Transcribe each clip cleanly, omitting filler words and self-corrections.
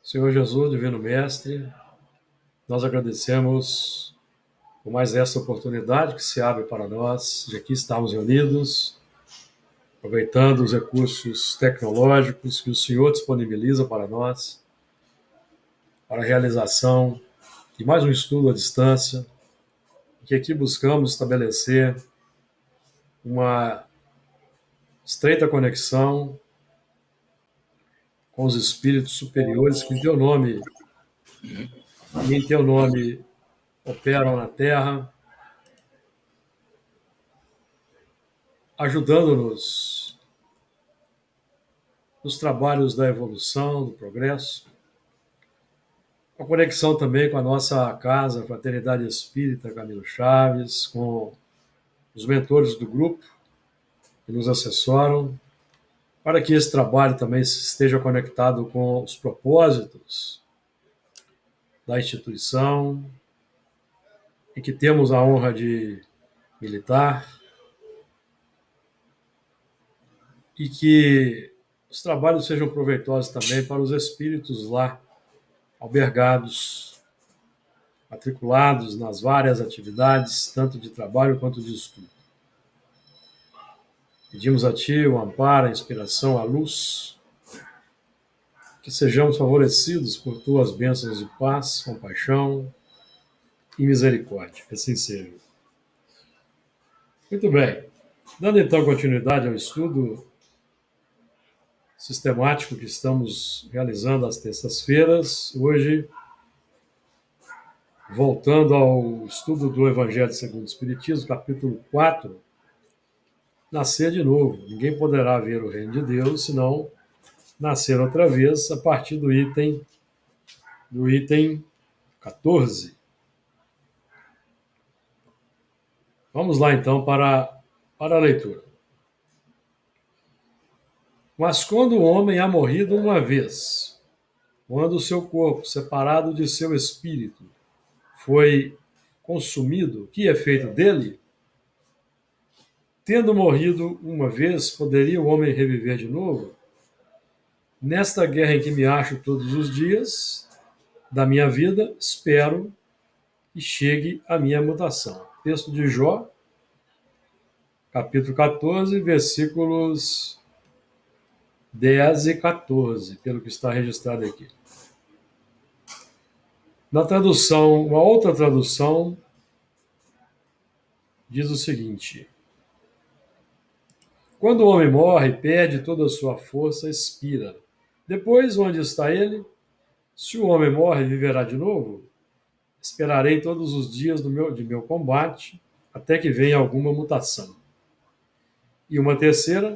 Senhor Jesus, Divino Mestre, nós agradecemos por mais essa oportunidade que se abre para nós de aqui estarmos reunidos, aproveitando os recursos tecnológicos que o Senhor disponibiliza para nós, para a realização de mais um estudo à distância, que aqui buscamos estabelecer uma estreita conexão com os espíritos superiores que em teu nome operam na Terra, ajudando-nos nos trabalhos da evolução, do progresso, a conexão também com a nossa casa, a Fraternidade Espírita Camilo Chaves, com os mentores do grupo que nos assessoram, para que esse trabalho também esteja conectado com os propósitos da instituição, em que temos a honra de militar, e que os trabalhos sejam proveitosos também para os espíritos lá albergados, matriculados nas várias atividades, tanto de trabalho quanto de estudo. Pedimos a Ti o amparo, a inspiração, a luz, que sejamos favorecidos por Tuas bênçãos de paz, compaixão e misericórdia. Que assim seja. Muito bem. Dando então continuidade ao estudo sistemático que estamos realizando às terças-feiras, hoje, voltando ao estudo do Evangelho segundo o Espiritismo, capítulo 4, nascer de novo. Ninguém poderá ver o reino de Deus senão nascer outra vez, a partir do item 14. Vamos lá então para a leitura. Mas quando o homem há morrido uma vez, quando o seu corpo, separado de seu espírito, foi consumido, que é feito dele? Tendo morrido uma vez, poderia o homem reviver de novo? Nesta guerra em que me acho todos os dias da minha vida, espero que chegue a minha mutação. Texto de Jó, capítulo 14, versículos 10 e 14, pelo que está registrado aqui. Na tradução, uma outra tradução diz o seguinte: quando o homem morre, perde toda a sua força, expira. Depois, onde está ele? Se o homem morre, viverá de novo? Esperarei todos os dias de meu combate, até que venha alguma mutação. E uma terceira: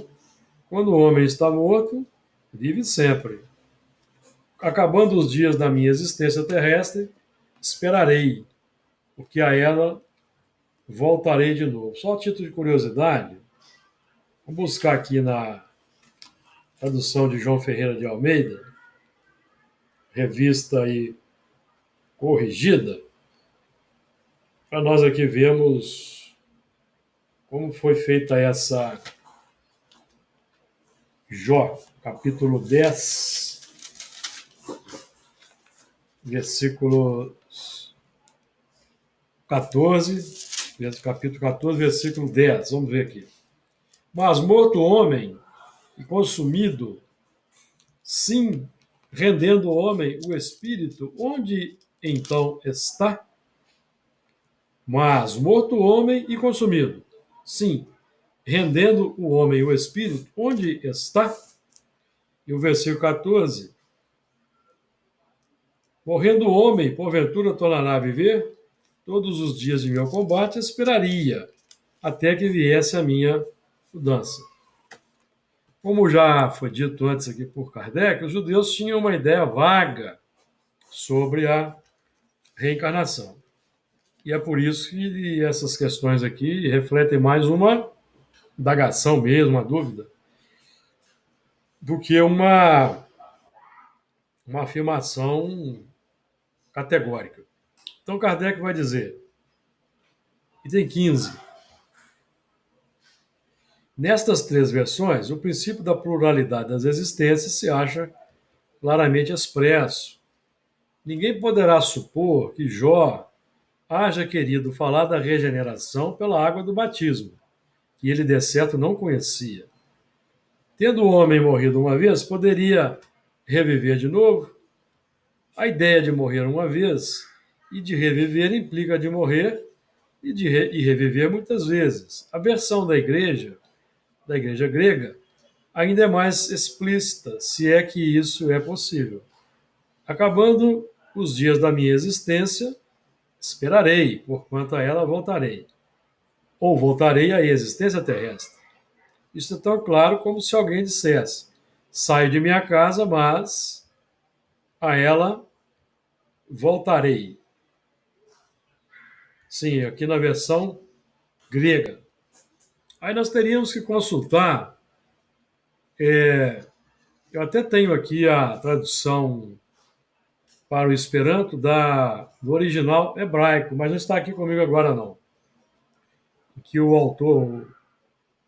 quando o homem está morto, vive sempre. Acabando os dias da minha existência terrestre, esperarei, porque a ela voltarei de novo. Só a título de curiosidade, vou buscar aqui na tradução de João Ferreira de Almeida, revista aí corrigida, para nós aqui vermos como foi feita essa Jó, capítulo 10, versículo 14, capítulo 14, versículo 10. Vamos ver aqui. Mas morto o homem e consumido, sim, rendendo o homem o espírito, onde então está? Mas morto o homem e consumido, sim, rendendo o homem o espírito, onde está? E o versículo 14: morrendo o homem, porventura tornará a viver? Todos os dias de meu combate esperaria, até que viesse a minha mudança. Como já foi dito antes aqui por Kardec, os judeus tinham uma ideia vaga sobre a reencarnação. E é por isso que essas questões aqui refletem mais uma indagação mesmo, uma dúvida, do que uma afirmação categórica. Então Kardec vai dizer, item 15, nestas três versões, o princípio da pluralidade das existências se acha claramente expresso, ninguém poderá supor que Jó haja querido falar da regeneração pela água do batismo, que ele de certo não conhecia. Tendo o homem morrido uma vez, poderia reviver de novo? A ideia de morrer uma vez e de reviver implica de morrer e reviver muitas vezes. A versão da igreja grega, ainda é mais explícita, se é que isso é possível. Acabando os dias da minha existência, esperarei, porquanto a ela voltarei. Ou voltarei à existência terrestre. Isso é tão claro como se alguém dissesse: saio de minha casa, mas a ela voltarei. Sim, aqui na versão grega. Aí nós teríamos que consultar. Eu até tenho aqui a tradução para o Esperanto do original hebraico, mas não está aqui comigo agora não. Que o autor,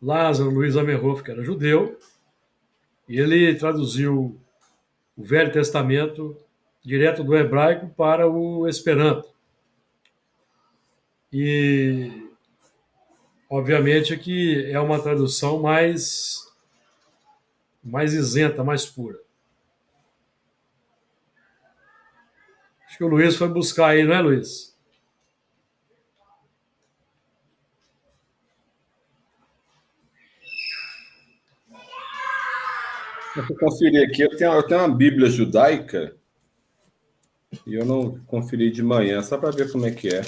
Lázaro Luiz Amerhof, que era judeu, e ele traduziu o Velho Testamento direto do hebraico para o Esperanto. E, obviamente, que é uma tradução mais isenta, mais pura. Acho que o Luiz foi buscar aí, não é, Luiz? Deixa eu conferir aqui. Eu tenho uma Bíblia judaica e eu não conferi de manhã, só para ver como é que é.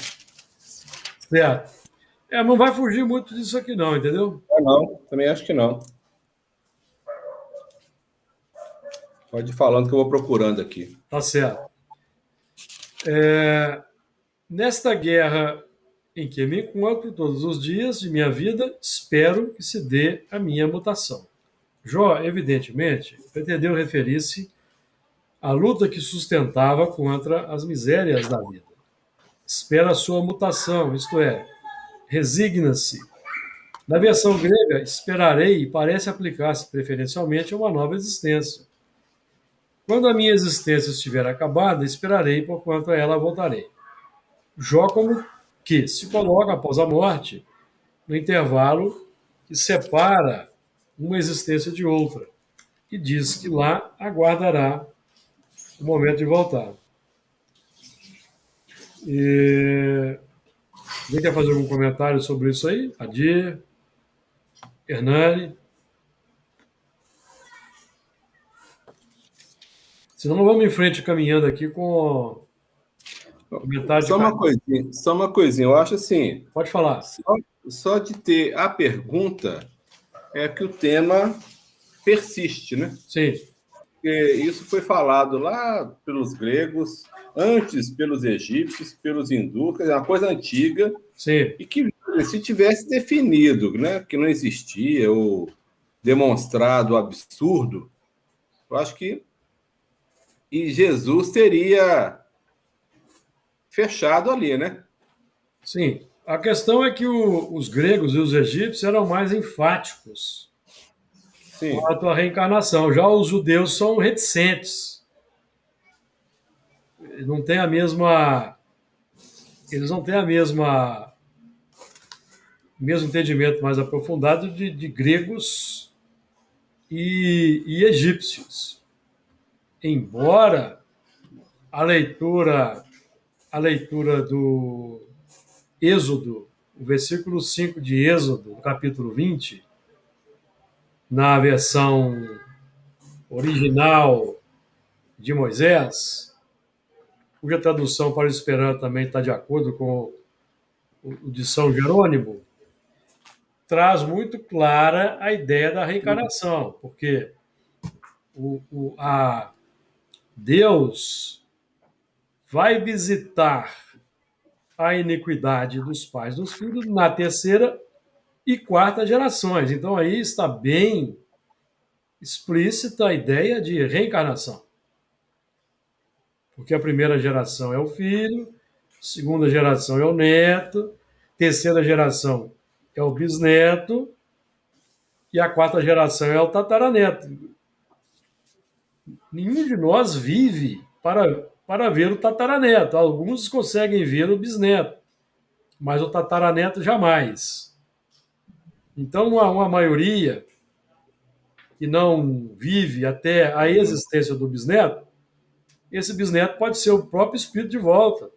Certo. Não vai fugir muito disso aqui não, entendeu? Ah, não, também acho que não. Pode ir falando que eu vou procurando aqui. Tá certo. Nesta guerra em que me encontro todos os dias de minha vida, espero que se dê a minha mutação. Jó, evidentemente, pretendeu referir-se à luta que sustentava contra as misérias da vida. Espera a sua mutação, isto é, resigna-se. Na versão grega, esperarei parece aplicar-se preferencialmente a uma nova existência. Quando a minha existência estiver acabada, esperarei, porquanto a ela voltarei. Jó como que se coloca após a morte, no intervalo que separa uma existência de outra, e diz que lá aguardará o momento de voltar. E... Alguém quer fazer algum comentário sobre isso aí? Adir, Hernani? Senão não vamos em frente caminhando aqui com comentário Só uma coisinha, eu acho assim, Pode falar. só de ter a pergunta é que o tema persiste, né? Sim. Porque isso foi falado lá pelos gregos, antes pelos egípcios, pelos hindus, é uma coisa antiga, Sim. e que se tivesse definido, né, que não existia, ou demonstrado absurdo, eu acho que e Jesus teria fechado ali, né? Sim. A questão é que os gregos e os egípcios eram mais enfáticos Sim. quanto à reencarnação. Já os judeus são reticentes. Eles não têm a mesma mesmo entendimento mais aprofundado de gregos e egípcios. Embora a leitura do Êxodo, o versículo 5 de Êxodo, capítulo 20, na versão original de Moisés, cuja tradução para o Esperanto também está de acordo com o de São Jerônimo, traz muito clara a ideia da reencarnação, porque Deus vai visitar a iniquidade dos pais dos filhos na terceira e quarta gerações. Então aí está bem explícita a ideia de reencarnação. Porque a primeira geração é o filho, segunda geração é o neto, terceira geração é o bisneto e a quarta geração é o tataraneto. Nenhum de nós vive para para ver o tataraneto. Alguns conseguem ver o bisneto, mas o tataraneto jamais. Então, uma maioria que não vive até a Uhum. existência do bisneto, esse bisneto pode ser o próprio espírito de volta.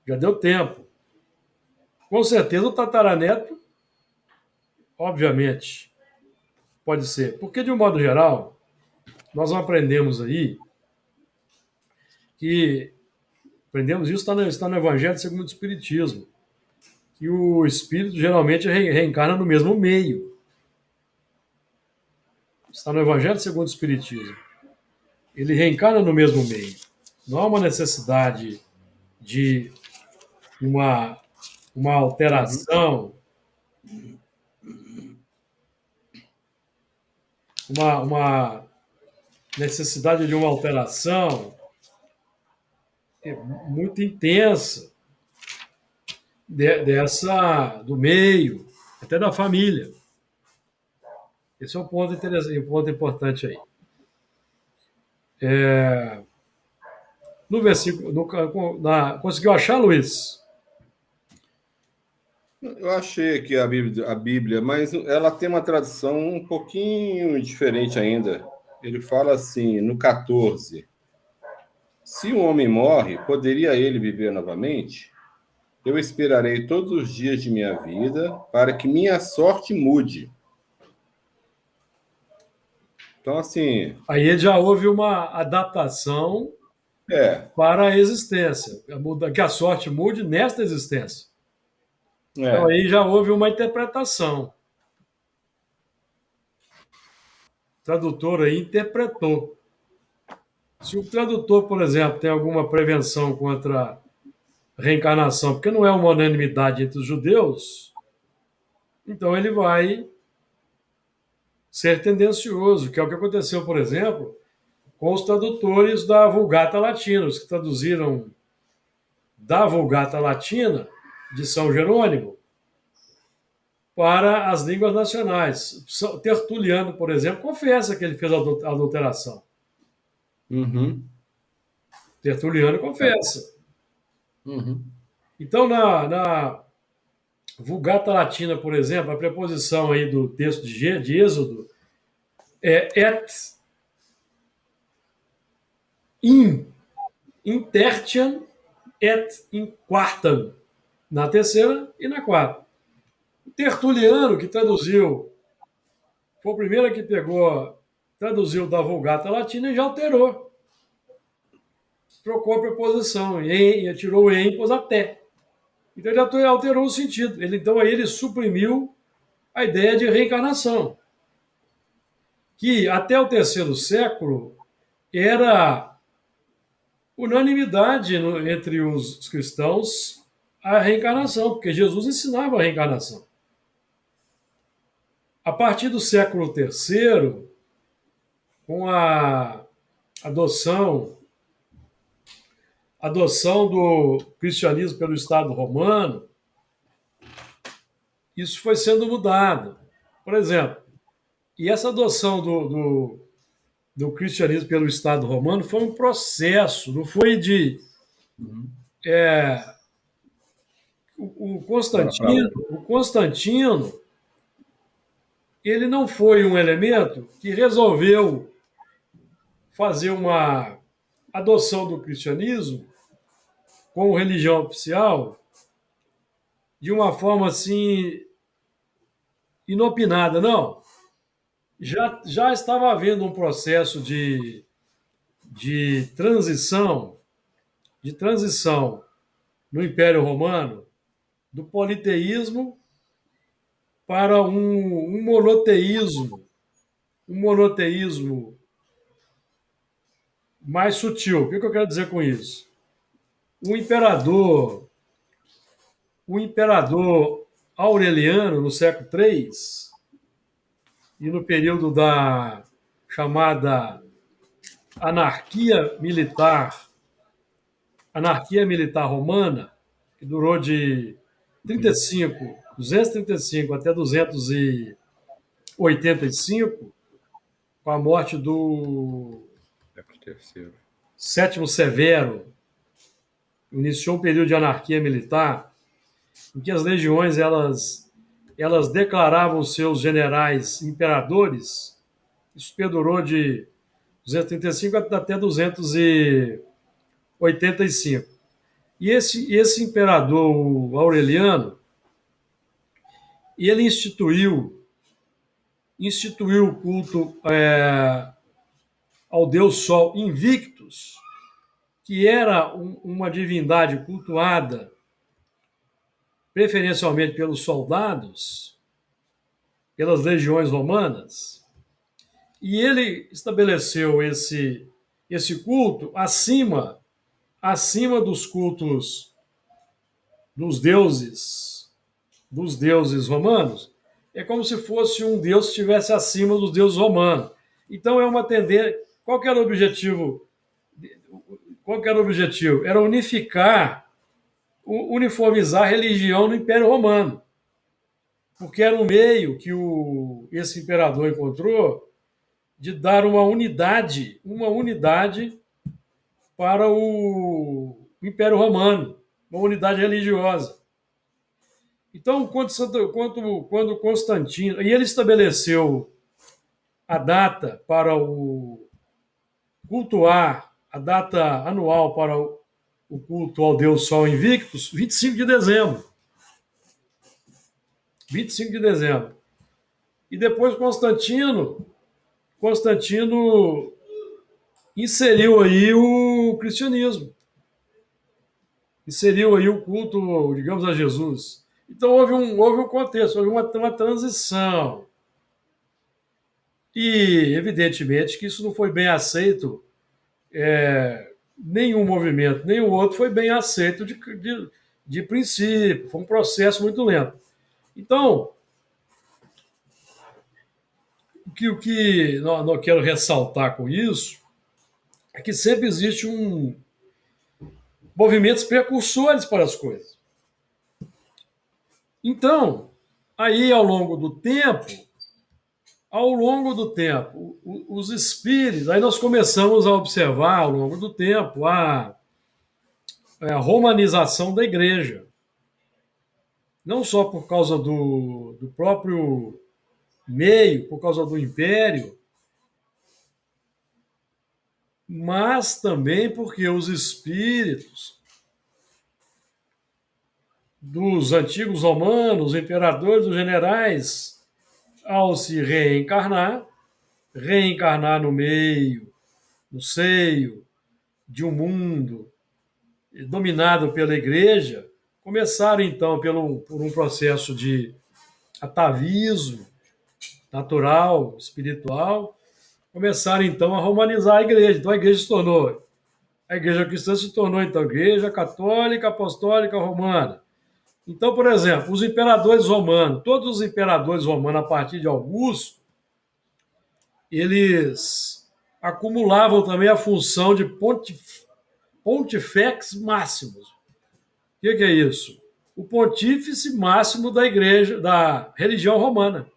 Já deu tempo. Com certeza o tataraneto, obviamente, pode ser. Porque, de um modo geral, nós aprendemos aí que aprendemos isso está no Evangelho segundo o Espiritismo, que o espírito geralmente reencarna no mesmo meio. Está no Evangelho segundo o Espiritismo. Ele reencarna no mesmo meio. Não há uma necessidade de uma, uma Uhum. alteração, uma necessidade de uma alteração muito intensa dessa do meio, até da família. Esse é um ponto interessante, um ponto importante aí. É, no versículo, conseguiu achar, Luiz? Eu achei aqui a Bíblia, mas ela tem uma tradução um pouquinho diferente ainda. Ele fala assim, no 14: se um homem morre, poderia ele viver novamente? Eu esperarei todos os dias de minha vida para que minha sorte mude. Então, assim, Aí já houve uma adaptação é, para a existência, que a sorte mude nesta existência. Então é. aí já houve uma interpretação. O tradutor aí interpretou. Se o tradutor, por exemplo, tem alguma prevenção contra a reencarnação, porque não é uma unanimidade entre os judeus, então ele vai ser tendencioso, que é o que aconteceu, por exemplo, com os tradutores da Vulgata Latina, os que traduziram da Vulgata Latina, de São Jerônimo, para as línguas nacionais. Tertuliano, por exemplo, confessa que ele fez adulteração. Uhum, Tertuliano é, confessa. uhum, Então, na Vulgata Latina, por exemplo, a preposição aí do texto de Êxodo é et in tertiam et in quartam, na terceira e na quarta. O Tertuliano, que traduziu, foi o primeiro que pegou, traduziu da Vulgata Latina e já alterou. Trocou a preposição, e tirou o em e pôs até. Então ele alterou o sentido. Então aí ele suprimiu a ideia de reencarnação, que até o terceiro século era unanimidade entre os cristãos a reencarnação, porque Jesus ensinava a reencarnação. A partir do século terceiro, com a adoção, adoção do cristianismo pelo Estado romano, isso foi sendo mudado. Por exemplo, e essa adoção do cristianismo pelo Estado romano foi um processo, não foi de. uhum. É, Para outra. O Constantino, ele não foi um elemento que resolveu fazer uma adoção do cristianismo como religião oficial de uma forma assim inopinada, não. Já estava havendo um processo de transição, de transição no Império Romano do politeísmo para um monoteísmo mais sutil. O que eu quero dizer com isso? O imperador, o imperador Aureliano, no século III, e no período da chamada anarquia militar, anarquia militar romana, que durou de 235 até 285, com a morte do É para o terceiro. Sétimo Severo iniciou um período de anarquia militar em que as legiões elas declaravam seus generais imperadores. Isso perdurou de 235 até 285. E esse imperador Aureliano, ele instituiu o culto ao deus Sol Invictus, que era uma divindade cultuada preferencialmente pelos soldados, pelas legiões romanas, e ele estabeleceu esse culto acima dos cultos dos deuses romanos. É como se fosse um deus que estivesse acima dos deuses romanos. Então é uma tendência. Qual que era o objetivo? Era uniformizar a religião no Império Romano, porque era um meio que esse imperador encontrou de dar uma unidade para o Império Romano, uma unidade religiosa. Então, quando Constantino... E ele estabeleceu a data para cultuar, a data anual para o culto ao Deus Sol Invictus, 25 de dezembro. 25 de dezembro. E depois Constantino inseriu aí o cristianismo. Inseriu aí o culto, digamos, a Jesus. Então houve um contexto, houve uma transição. E, evidentemente, que isso não foi bem aceito. Nenhum movimento, nem o outro foi bem aceito de princípio. Foi um processo muito lento. Então, o que eu quero ressaltar com isso é que sempre existe movimentos precursores para as coisas. Então, aí ao longo do tempo, os espíritos, aí nós começamos a observar ao longo do tempo a romanização da igreja. Não só por causa do próprio meio, por causa do império, mas também porque os espíritos dos antigos romanos, imperadores, os generais, ao se reencarnar no seio de um mundo dominado pela igreja, começaram então por um processo de atavismo natural, espiritual, começaram então a romanizar a igreja. Então a igreja cristã se tornou então igreja católica, apostólica, romana. Então, por exemplo, os imperadores romanos, todos os imperadores romanos a partir de Augusto, eles acumulavam também a função de pontifex máximos. O que é isso? O pontífice máximo da igreja, da religião romana.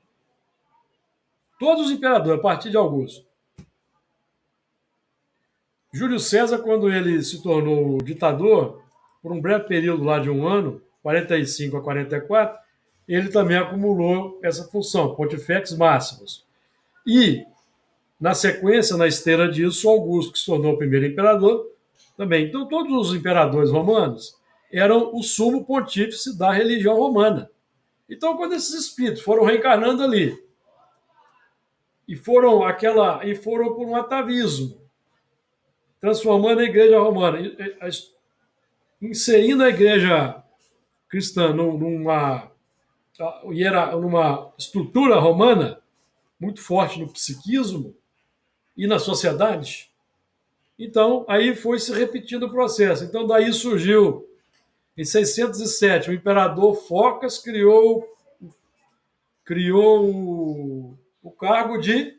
Todos os imperadores, a partir de Augusto. Júlio César, quando ele se tornou ditador, por um breve período lá de um ano, 45 a 44, ele também acumulou essa função, pontifex máximos. E, na sequência, na esteira disso, Augusto, que se tornou o primeiro imperador, também. Então, todos os imperadores romanos eram o sumo pontífice da religião romana. Então, quando esses espíritos foram reencarnando ali, e foram por um atavismo, transformando a igreja romana, inserindo a igreja cristã numa estrutura romana muito forte no psiquismo e na sociedade. Então, aí foi se repetindo o processo. Então, daí surgiu, em 607, o imperador Focas criou o cargo de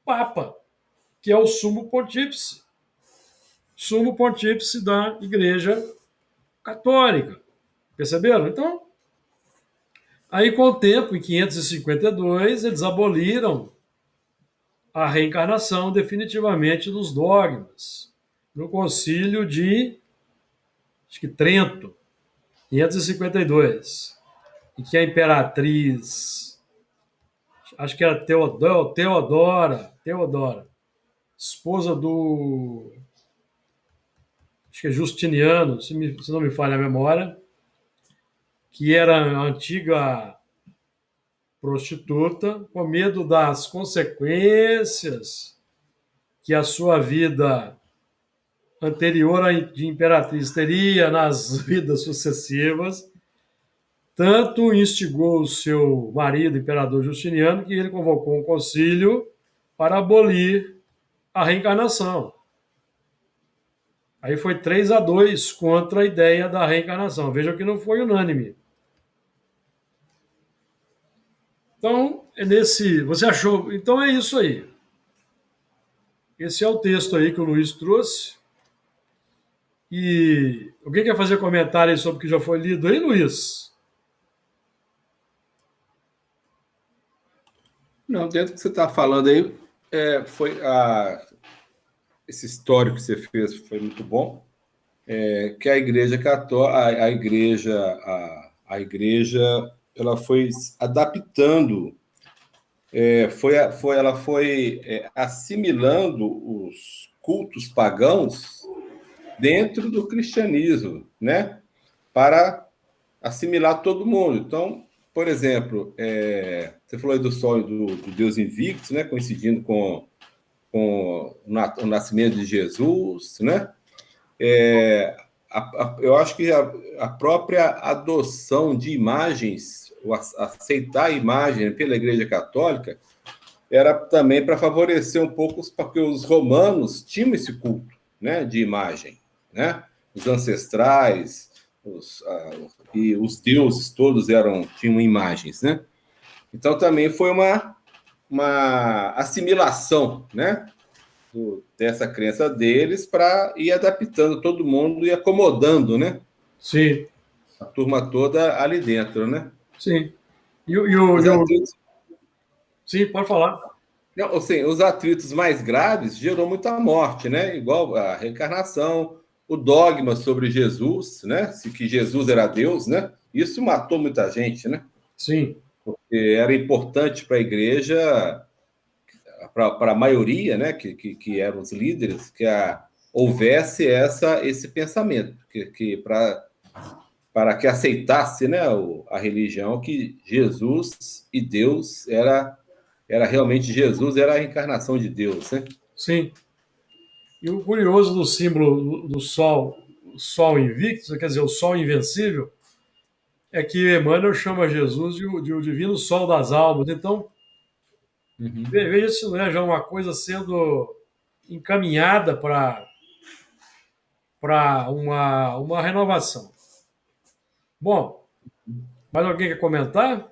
Papa, que é o sumo pontífice da Igreja Católica. Perceberam? Então, aí com o tempo, em 552, eles aboliram a reencarnação definitivamente dos dogmas. no concílio de, acho que Trento, 552, em que a imperatriz, acho que era Teodora, esposa do, acho que é Justiniano, se não me falha a memória, que era a antiga prostituta, com medo das consequências que a sua vida anterior de imperatriz teria nas vidas sucessivas, tanto instigou o seu marido, imperador Justiniano, que ele convocou um concílio para abolir a reencarnação. Aí foi 3-2 contra a ideia da reencarnação. Vejam que não foi unânime. Então, você achou. Então é isso aí. Esse é o texto aí que o Luiz trouxe. E alguém quer fazer comentário aí sobre o que já foi lido aí, Luiz? Não, dentro do que você está falando aí, esse histórico que você fez foi muito bom. Que a Igreja Católica, a igreja, ela foi adaptando, ela foi assimilando os cultos pagãos dentro do cristianismo, né? Para assimilar todo mundo. Então, por exemplo, você falou aí do sonho do Deus Invictus, né? Coincidindo com o nascimento de Jesus, né? Eu acho que a própria adoção de imagens, aceitar a imagem pela Igreja Católica, era também para favorecer um pouco, porque os romanos tinham esse culto, né, de imagem, né? Os ancestrais, e os deuses todos tinham imagens, né? Então também foi uma assimilação, né, dessa crença deles para ir adaptando todo mundo e acomodando, né? Sim. A turma toda ali dentro, né? Sim. Os atritos, Sim, pode falar. não, assim, os atritos mais graves gerou muita morte, né? Igual a reencarnação, o dogma sobre Jesus, né? Que Jesus era Deus, né? Isso matou muita gente, né? Sim. Porque era importante para a igreja, para a maioria, né? Que eram os líderes, houvesse esse pensamento, para que aceitasse, né, a religião, que Jesus e Deus era realmente Jesus, era a encarnação de Deus, né? Sim. E o curioso do símbolo do Sol, o Sol invicto, quer dizer, o Sol invencível, é que Emmanuel chama Jesus de o divino Sol das almas. Então, veja se não é já uma coisa sendo encaminhada para uma renovação. Bom, mais alguém quer comentar?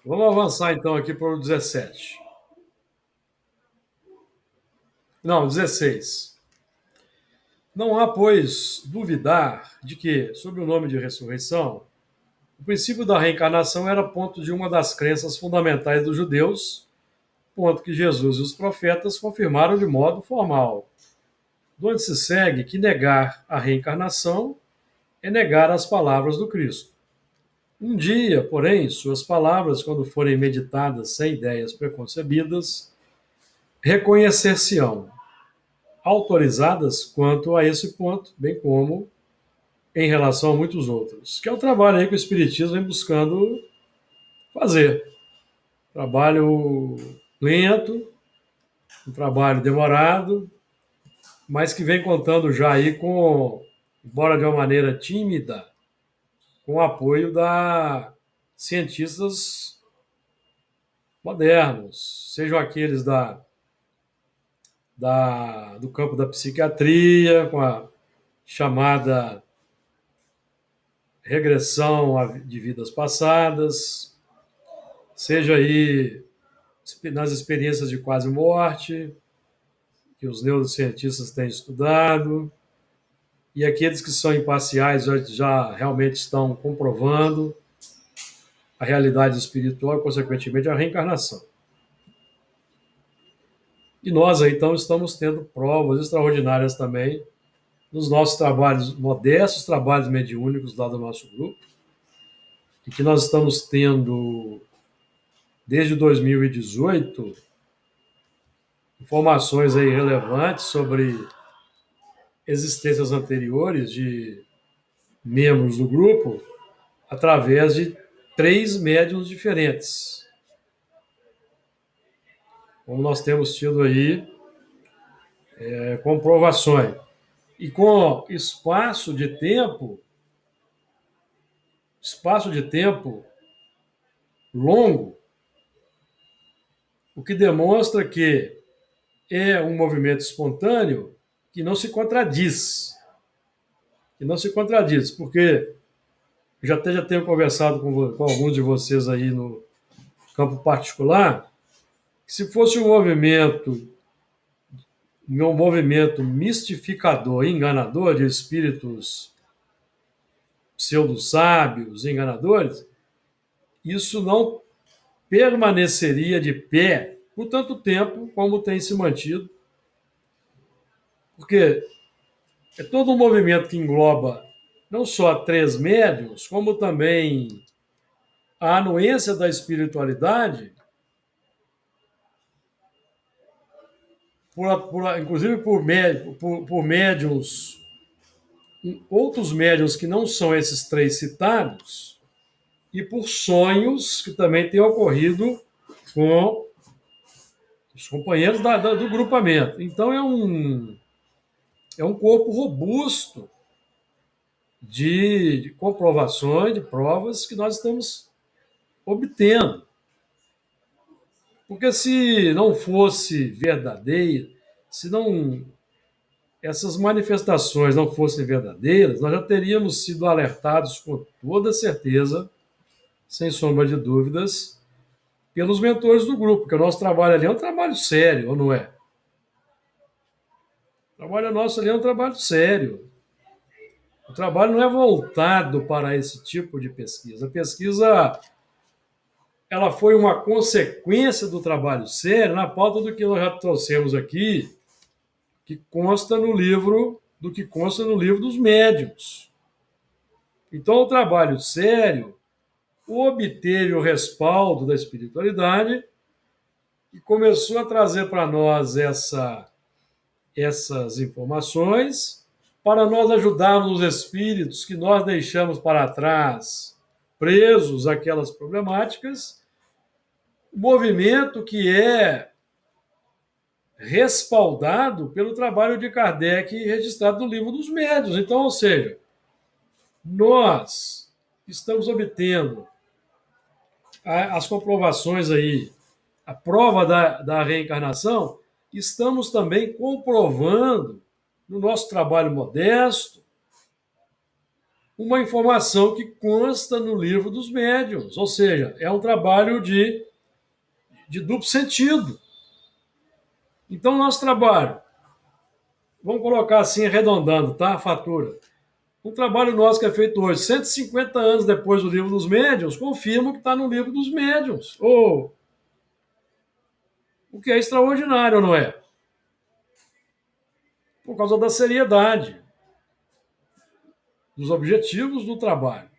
Vamos avançar então aqui para o 17. Não, 16. Não há, pois, duvidar de que, sob o nome de ressurreição, o princípio da reencarnação era ponto de uma das crenças fundamentais dos judeus, ponto que Jesus e os profetas confirmaram de modo formal, de onde se segue que negar a reencarnação é negar as palavras do Cristo. Um dia, porém, suas palavras, quando forem meditadas sem ideias preconcebidas, reconhecer-se-ão autorizadas quanto a esse ponto, bem como em relação a muitos outros, que é o trabalho aí que o Espiritismo vem buscando fazer. Trabalho lento, um trabalho demorado, mas que vem contando já aí com, embora de uma maneira tímida, com o apoio da cientistas modernos, sejam aqueles do campo da psiquiatria, com a chamada regressão de vidas passadas, seja aí nas experiências de quase morte, que os neurocientistas têm estudado, e aqueles que são imparciais já realmente estão comprovando a realidade espiritual e, consequentemente, a reencarnação. E nós aí, então, estamos tendo provas extraordinárias também nos nossos trabalhos, modestos trabalhos mediúnicos lá do nosso grupo, e que nós estamos tendo, desde 2018, informações aí relevantes sobre existências anteriores de membros do grupo através de 3 médiuns diferentes. Como nós temos tido aí comprovações. E com espaço de tempo longo, o que demonstra que é um movimento espontâneo que não se contradiz. Que não se contradiz, porque eu já tenho conversado com alguns de vocês aí no campo particular, que se fosse um movimento mistificador, enganador de espíritos pseudo-sábios, enganadores, isso não permaneceria de pé por tanto tempo como tem se mantido, porque é todo um movimento que engloba não só 3 médiuns, como também a anuência da espiritualidade, inclusive por médiuns, outros médiuns que não são esses 3 citados, e por sonhos que também têm ocorrido com os companheiros do grupamento. Então é um corpo robusto de comprovações, de provas que nós estamos obtendo. Porque se não fosse verdadeiro, se não essas manifestações não fossem verdadeiras, nós já teríamos sido alertados com toda certeza, sem sombra de dúvidas, pelos mentores do grupo, porque o nosso trabalho ali é um trabalho sério, ou não é? O trabalho nosso ali é um trabalho sério. O trabalho não é voltado para esse tipo de pesquisa. A pesquisa ela foi uma consequência do trabalho sério na pauta do que nós já trouxemos aqui, que consta no livro dos médiuns. Então, o trabalho sério obteve o respaldo da espiritualidade e começou a trazer para nós essas informações para nós ajudarmos os espíritos que nós deixamos para trás, presos àquelas problemáticas, movimento que é respaldado pelo trabalho de Kardec registrado no Livro dos Médiuns. Então, ou seja, nós estamos obtendo as comprovações aí, a prova da reencarnação, estamos também comprovando, no nosso trabalho modesto, uma informação que consta no Livro dos Médiuns. Ou seja, é um trabalho de duplo sentido. Então, nosso trabalho, vamos colocar assim, arredondando, tá? A fatura. Um trabalho nosso que é feito hoje, 150 anos depois do Livro dos Médiuns, confirma que está no Livro dos Médiuns. O que é extraordinário, não é? Por causa da seriedade dos objetivos do trabalho.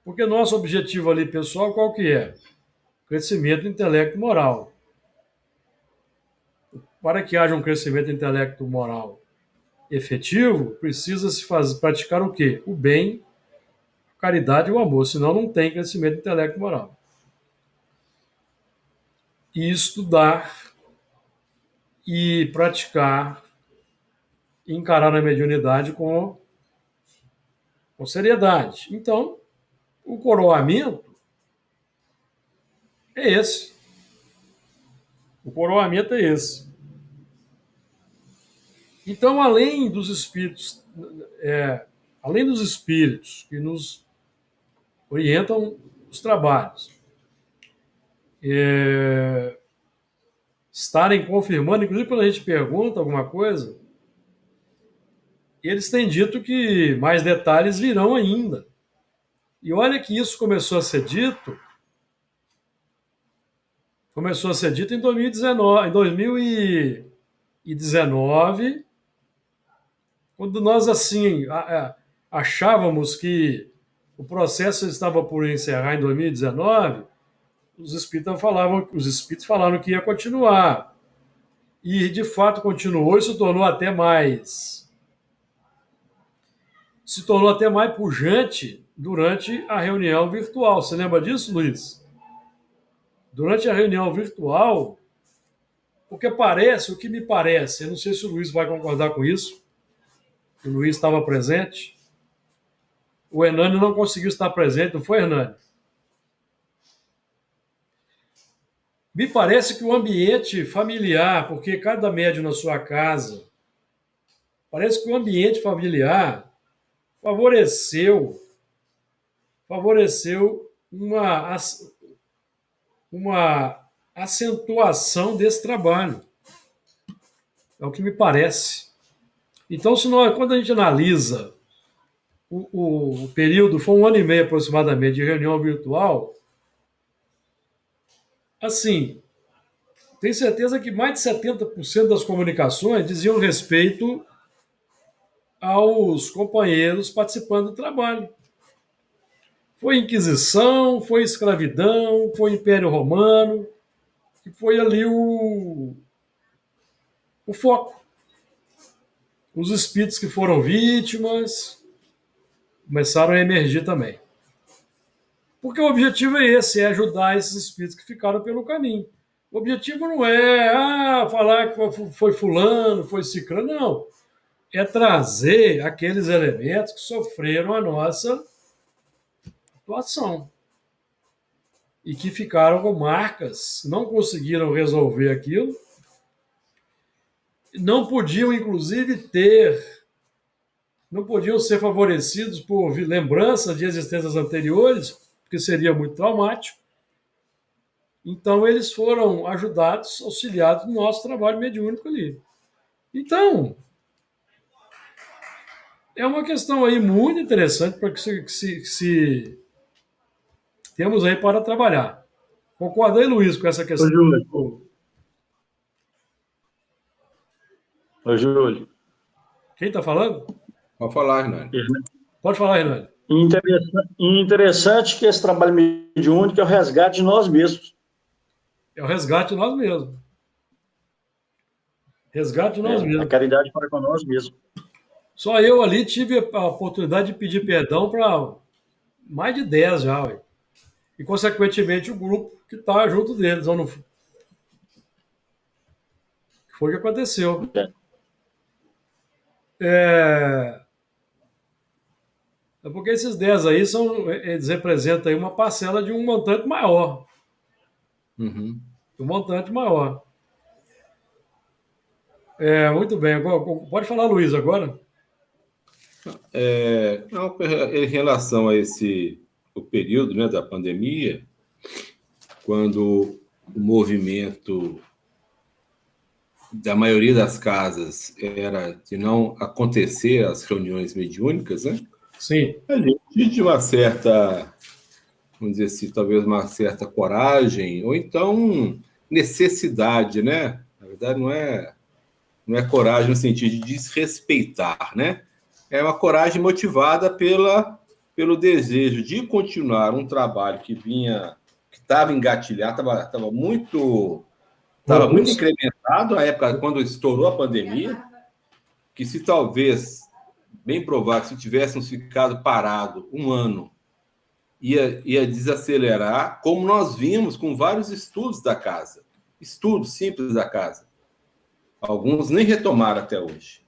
Porque nosso objetivo ali, pessoal, qual que é? Crescimento do intelecto moral. Para que haja um crescimento do intelecto moral efetivo, precisa-se praticar o quê? O bem, a caridade e o amor, senão não tem crescimento do intelecto moral. E estudar e praticar, encarar a mediunidade com seriedade. Então, o coroamento é esse. O coroamento é esse. Então, além dos espíritos que nos orientam os trabalhos, estarem confirmando, inclusive quando a gente pergunta alguma coisa, eles têm dito que mais detalhes virão ainda. E olha que isso começou a ser dito Começou a ser dito em 2019, em 2019, quando nós assim achávamos que o processo estava por encerrar em 2019, os espíritos falaram que ia continuar. E de fato continuou e se tornou até mais pujante durante a reunião virtual. Você lembra disso, Luiz? Durante a reunião virtual, porque parece, o que me parece, eu não sei se o Luiz vai concordar com isso, o Luiz estava presente, o Hernani não conseguiu estar presente, não foi, Hernani? Me parece que o ambiente familiar, porque cada médium na sua casa, parece que o ambiente familiar favoreceu uma acentuação desse trabalho. É o que me parece. Então, quando a gente analisa o período, foi 1 ano e meio aproximadamente de reunião virtual, assim, tenho certeza que mais de 70% das comunicações diziam respeito aos companheiros participando do trabalho. Foi Inquisição, foi escravidão, foi Império Romano, que foi ali o foco. Os espíritos que foram vítimas começaram a emergir também. Porque o objetivo é esse, é ajudar esses espíritos que ficaram pelo caminho. O objetivo não é falar que foi fulano, foi ciclano, não. É trazer aqueles elementos que sofreram a nossa atuação e que ficaram com marcas, não conseguiram resolver aquilo, não podiam, inclusive, não podiam ser favorecidos por lembranças de existências anteriores, porque seria muito traumático. Então, eles foram ajudados, auxiliados no nosso trabalho mediúnico ali. Então, é uma questão aí muito interessante para que se temos aí para trabalhar. Concorda aí, Luiz, com essa Ô, questão? Júlio. Ô, Júlio. Quem está falando? Pode falar, Hernani. Pode falar, Hernani. Interessante que esse trabalho mediúnico é o resgate de nós mesmos. É o resgate de nós mesmos. Resgate de nós mesmos. A caridade para com nós mesmos. Só eu ali tive a oportunidade de pedir perdão para mais de 10 já, ué. E, consequentemente, o grupo que está junto deles. Ou não... Foi o que aconteceu. É porque esses 10 aí eles representam aí uma parcela de um montante maior. Uhum. Um montante maior. Muito bem. Pode falar, Luiz, agora? Não, em relação a o período, né, da pandemia, quando o movimento da maioria das casas era de não acontecer as reuniões mediúnicas, né? Sim. A gente de uma certa, vamos dizer assim, talvez uma certa coragem, ou então necessidade, né? Na verdade, não é coragem no sentido de desrespeitar, né? É uma coragem motivada pelo desejo de continuar um trabalho que estava engatilhado, estava muito incrementado na época quando estourou a pandemia, que se talvez, bem provável, se tivéssemos ficado parado 1 ano, ia desacelerar, como nós vimos com vários estudos da casa, estudos simples da casa. Alguns nem retomaram até hoje,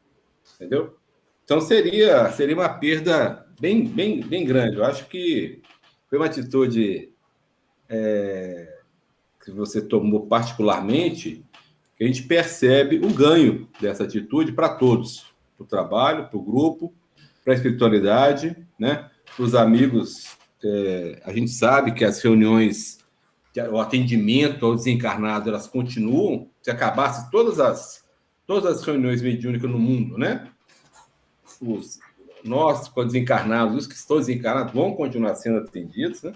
entendeu? Então seria uma perda bem, bem, bem grande. Eu acho que foi uma atitude que você tomou particularmente, que a gente percebe o ganho dessa atitude para todos, para o trabalho, para o grupo, para a espiritualidade, né? Para os amigos. A gente sabe que as reuniões, o atendimento ao desencarnado, elas continuam. Se acabasse todas as reuniões mediúnicas no mundo, né? Nós, quando desencarnados, os que estão desencarnados, vão continuar sendo atendidos, né?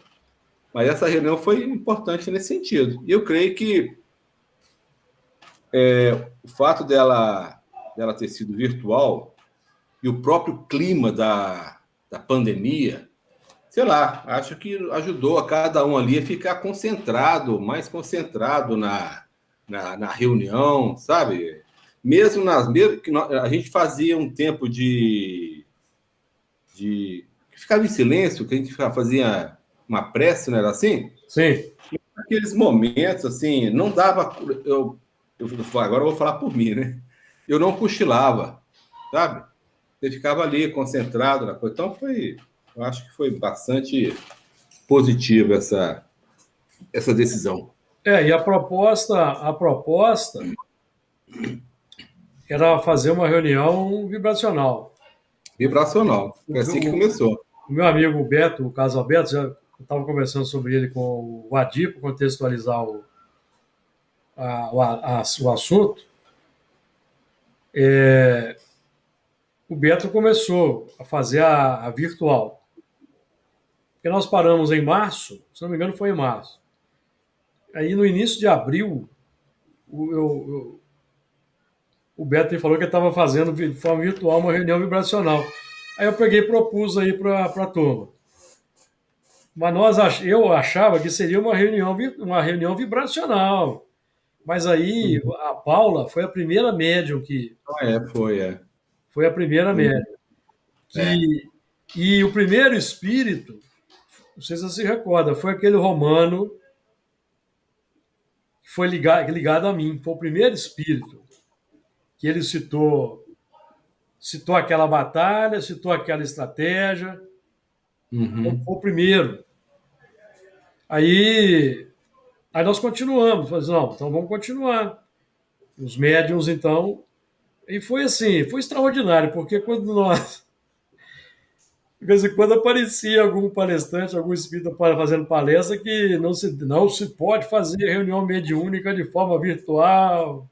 Mas essa reunião foi importante nesse sentido. E eu creio que o fato dela ter sido virtual e o próprio clima da pandemia, sei lá, acho que ajudou a cada um ali a ficar concentrado, mais concentrado na reunião, sabe? Mesmo que a gente fazia um tempo de que ficava em silêncio, que a gente fazia uma prece, não era assim? Sim. Naqueles momentos, assim, não dava. Agora eu vou falar por mim, né? Eu não cochilava, sabe? Você ficava ali concentrado na coisa. Então, eu acho que foi bastante positiva essa decisão. E a proposta era fazer uma reunião vibracional. Vibracional. Foi assim que começou. O meu amigo Beto, o Caso Alberto, já estava conversando sobre ele com o Adi, para contextualizar o assunto. O Beto começou a fazer a virtual. Porque nós paramos em março, se não me engano foi em março. Aí no início de abril, o Beto falou que estava fazendo de forma virtual uma reunião vibracional. Aí eu peguei e propus aí para a turma. Mas eu achava que seria uma reunião vibracional. Mas aí a Paula foi a primeira médium que. Foi. Foi a primeira médium. E o primeiro espírito, não sei se você se recorda, foi aquele romano que foi ligado a mim. Foi o primeiro espírito que ele citou aquela batalha, citou aquela estratégia. Foi o primeiro. Aí nós continuamos. Falamos, não, então vamos continuar. Os médiums, então. E foi assim, foi extraordinário, porque quando nós. De vez em quando aparecia algum palestrante, algum espírita fazendo palestra que não se pode fazer reunião mediúnica de forma virtual.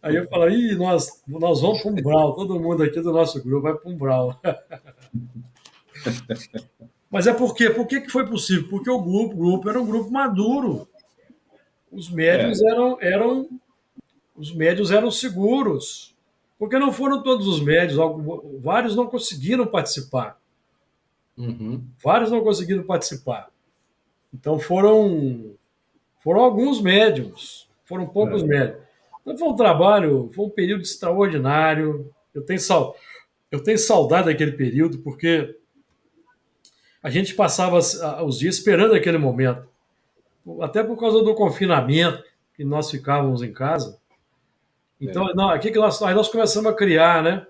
Aí eu falei, nós vamos para um Umbral, todo mundo aqui do nosso grupo vai para um Umbral. Mas por quê? Por que foi possível? Porque o grupo era um grupo maduro. Os médios eram seguros. Porque não foram todos os médios, vários não conseguiram participar. Vários não conseguiram participar. Então foram alguns médiums, foram poucos médiums. Então foi um período extraordinário. Eu tenho saudade daquele período, porque a gente passava os dias esperando aquele momento. Até por causa do confinamento, que nós ficávamos em casa. Então, aí nós começamos a criar, né?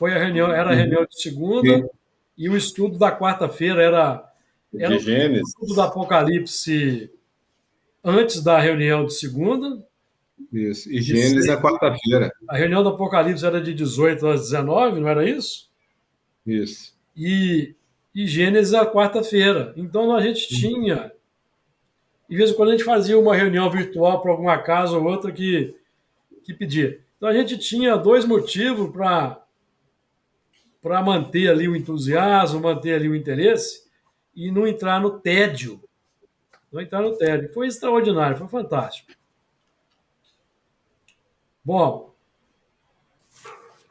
Era a reunião de segunda, e o estudo da quarta-feira era de Gênesis. O estudo do Apocalipse antes da reunião de segunda. Isso, e Gênesis na quarta-feira. A reunião do Apocalipse era de 18 às 19, não era isso? Isso. E Gênesis a quarta-feira. Então a gente tinha. De vez em quando a gente fazia uma reunião virtual para alguma casa ou outra que pedia. Então a gente tinha 2 motivos para manter ali o entusiasmo, manter ali o interesse e não entrar no tédio. Foi extraordinário, foi fantástico. Bom,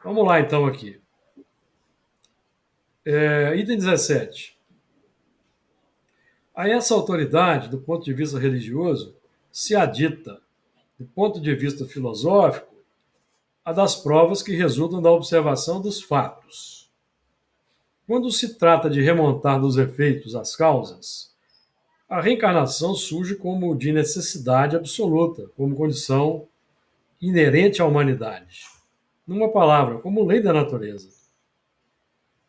vamos lá então aqui. Item 17. A essa autoridade, do ponto de vista religioso, se adita, do ponto de vista filosófico, a das provas que resultam da observação dos fatos. Quando se trata de remontar dos efeitos às causas, a reencarnação surge como de necessidade absoluta, como condição inerente à humanidade. Numa palavra, como lei da natureza.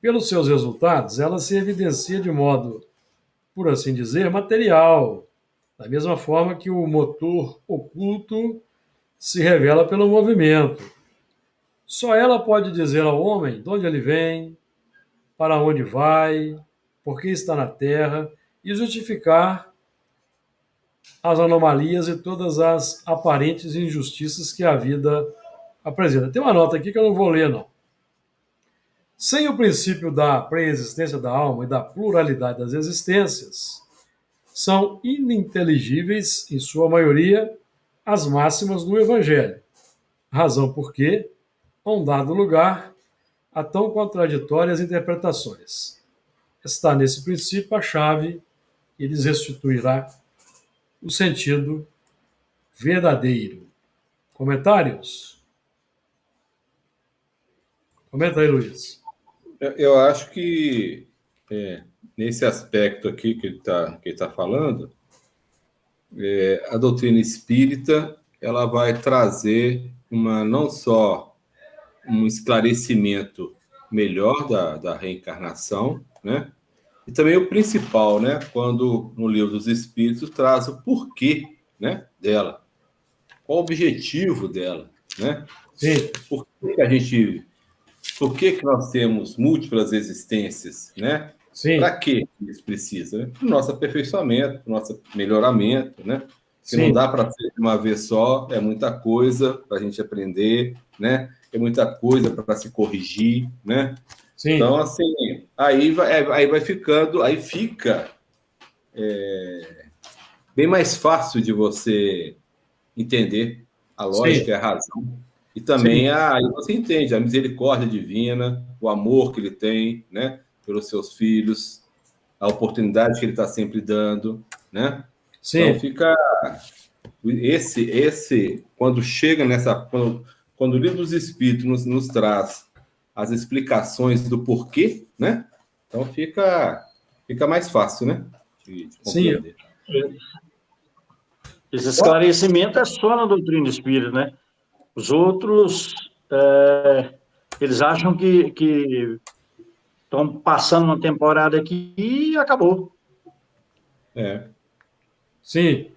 Pelos seus resultados, ela se evidencia de modo, por assim dizer, material, da mesma forma que o motor oculto se revela pelo movimento. Só ela pode dizer ao homem de onde ele vem, para onde vai, por que está na Terra, e justificar as anomalias e todas as aparentes injustiças que a vida apresenta. Tem uma nota aqui que eu não vou ler, não. Sem o princípio da pré-existência da alma e da pluralidade das existências, são ininteligíveis, em sua maioria, as máximas do Evangelho, razão por que, a um dado lugar, há tão contraditórias interpretações. Está nesse princípio a chave que lhes restituirá o sentido verdadeiro. Comentários? Comenta aí, Luiz. Eu acho que nesse aspecto aqui que ele tá falando, a doutrina espírita ela vai trazer não só um esclarecimento melhor da reencarnação, né? E também o principal, né? Quando no Livro dos Espíritos traz o porquê, né, dela, qual o objetivo dela, né? Sim, Por que que nós temos múltiplas existências, né? sim, Para que isso precisa? Né? Para o nosso aperfeiçoamento, para o nosso melhoramento, né? Que não sim, dá para ser de uma vez só, é muita coisa para a gente aprender, né? É muita coisa para se corrigir, né? sim, Então, assim, aí vai ficando, aí fica bem mais fácil de você entender a sim, lógica e a razão. E sim, também aí você entende a misericórdia divina, o amor que ele tem, né, pelos seus filhos, a oportunidade que ele está sempre dando, né? Então sim, fica esse quando chega quando o livro dos Espíritos nos traz as explicações do porquê, né? Então fica mais fácil, né, de sim, compreender. Esse esclarecimento é só na doutrina espírita, né? Os outros, eles acham que estão passando uma temporada aqui e acabou. É. sim.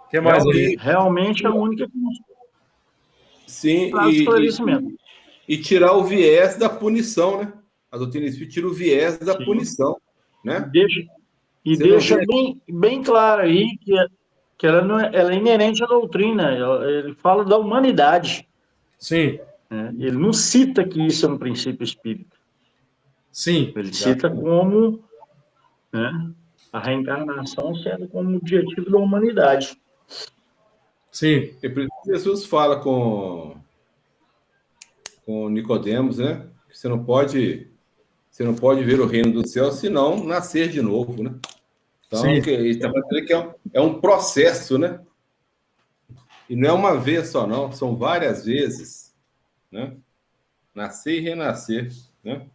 O que mais aí? Realmente é a única que nos Sim, traz esclarecimento. e tirar o viés da punição, né? A doutrina espírita tira o viés da Sim. punição, né? Deixa, e Você não deixa vê. bem claro aí que ela, não é, ela é inerente à doutrina. Ele fala da humanidade, Sim, né? Ele não cita que isso é um princípio espírita. sim, Ele cita como, né, a reencarnação sendo como objetivo da humanidade. sim, É por isso que Jesus fala com Nicodemos, né? Que você não pode ver o reino do céu se não nascer de novo, né? Então, sim, ele está falando que é um processo, né? E não é uma vez só, não, são várias vezes, né? Nascer e renascer, né?